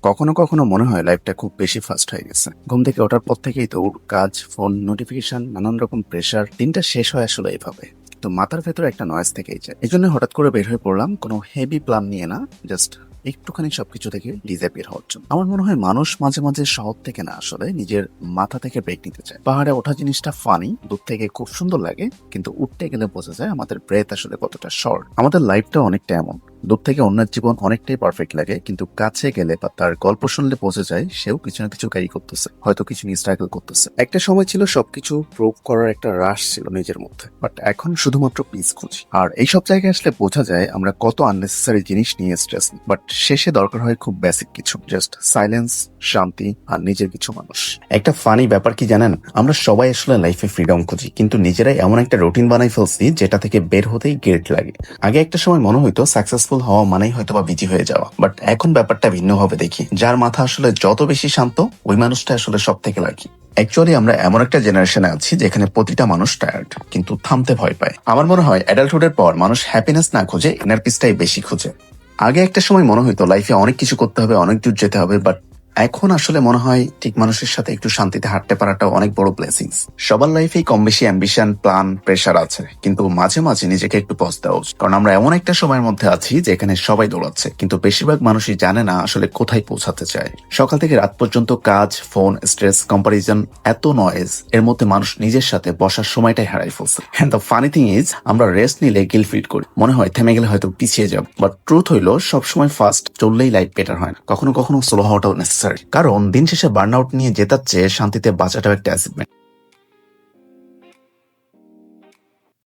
কখনো কখনো মনে হয় লাইফটা খুব বেশি ফাস্ট হয়ে গেছে। ঘুম থেকে ওঠার পর থেকেই তো কাজ, ফোন, নোটিফিকেশন, নানান রকম প্রেশার, দিনটা শেষ হয় আসলে এইভাবে। তো মাথার ভেতরে একটা নয়েজ থেকেই যায়। এই জন্য হঠাৎ করে বের হয়ে পড়লাম, কোনো হেভি প্ল্যান নিয়ে না, জাস্ট একটুখানি সবকিছু থেকে ডিসঅ্যাপিয়ার হওয়ার জন্য। আমার মনে হয় মানুষ মাঝে মাঝে শহর থেকে না, আসলে নিজের মাথা থেকে ব্রেক নিতে চায়। পাহাড়ে ওঠা জিনিসটা ফানি, দূর থেকে খুব সুন্দর লাগে, কিন্তু উঠতে গেলে বোঝা যায় আমাদের ব্রেথ আসলে কতটা শর্ট। আমাদের লাইফটা অনেকটা এমন, দূর থেকে অন্যের জীবন অনেকটাই পারফেক্ট লাগে, কিন্তু কাছে গেলে বা তার গল্প শুনলে বোঝা যায় সেও কিছু না কিছু ক্যারি করতেছে, হয়তো কিছু নিয়ে স্ট্রাগল করতেছে। একটা সময় ছিল সবকিছু প্রুভ করার একটা রাশ ছিল নিজের মধ্যে, বাট এখন শুধুমাত্র পিস খুঁজি। আর এইসব জায়গায় আসলে বোঝা যায় আমরা কত আননেসেসারি জিনিস নিয়ে স্ট্রেস নিই, বাট শেষে দরকার হয় খুব বেসিক কিছু, জাস্ট সাইলেন্স, শান্তি আর নিজের কিছু মানুষ। একটা ফানি ব্যাপার কি জানেন, আমরা সবাই আসলে লাইফে ফ্রিডম খুঁজি, কিন্তু নিজেরাই এমন একটা রুটিন বানাই ফেলছি যেটা থেকে বের হতেই গিল্ট লাগে। আগে একটা সময় মনে হইতো সাকসেসফুল হওয়া মানেই হয়তো বা বিজি হয়ে যাওয়া, বাট এখন ব্যাপারটা ভিন্নভাবে দেখি। যার মাথা আসলে যত বেশি শান্ত, ওই মানুষটা আসলে সব থেকে লাকি। অ্যাকচুয়ালি আমরা এমন একটা জেনারেশনে আছি যেখানে প্রতিটা মানুষ টায়ার্ড, কিন্তু থামতে ভয় পায়। আমার মনে হয় অ্যাডাল্টহুডের পর মানুষ হ্যাপিনেস না খুঁজে, ইনার পিসটাই বেশি খুঁজে। আগে একটা সময় মনে হইতো লাইফে অনেক কিছু করতে হবে, অনেক দূর যেতে হবে, বাট এখন আসলে মনে হয় ঠিক মানুষের সাথে একটু শান্তিতে হাঁটতে পারাটা অনেক বড় ব্লেসিংস। সবার লাইফেই কম বেশি অ্যাম্বিশন, প্ল্যান, প্রেশার আছে, কিন্তু মাঝে মাঝে নিজেকে একটু পজ দেওয়া উচিত। কারণ আমরা এমন একটা সময়ের মধ্যে আছি যেখানে সবাই দৌড়াচ্ছে, কিন্তু বেশিরভাগ মানুষই জানে না আসলে কোথায় পৌঁছাতে চায়। সকাল থেকে রাত পর্যন্ত কাজ, ফোন, স্ট্রেস, কম্পারিজন, এত নয়েজ, এর মধ্যে মানুষ নিজের সাথে বসার সময়টাই হারাই ফেলছে। Hand the funny thing is, আমরা রেস্ট নিলে গিল ফিট করি, মনে হয় থেমে গেলে হয়তো পিছিয়ে যাব। বাট ট্রুথ হইলো, সবসময় ফাস্ট চললেই লাইফ বেটার হয় না, কখনো কখনো স্লো হওয়াটাও নেসেসারি। কারণ দিন শেষে বার্ন আউট নিয়ে জেতার চেয়ে শান্তিতে বাঁচাটাও একটা অ্যাচিভমেন্ট।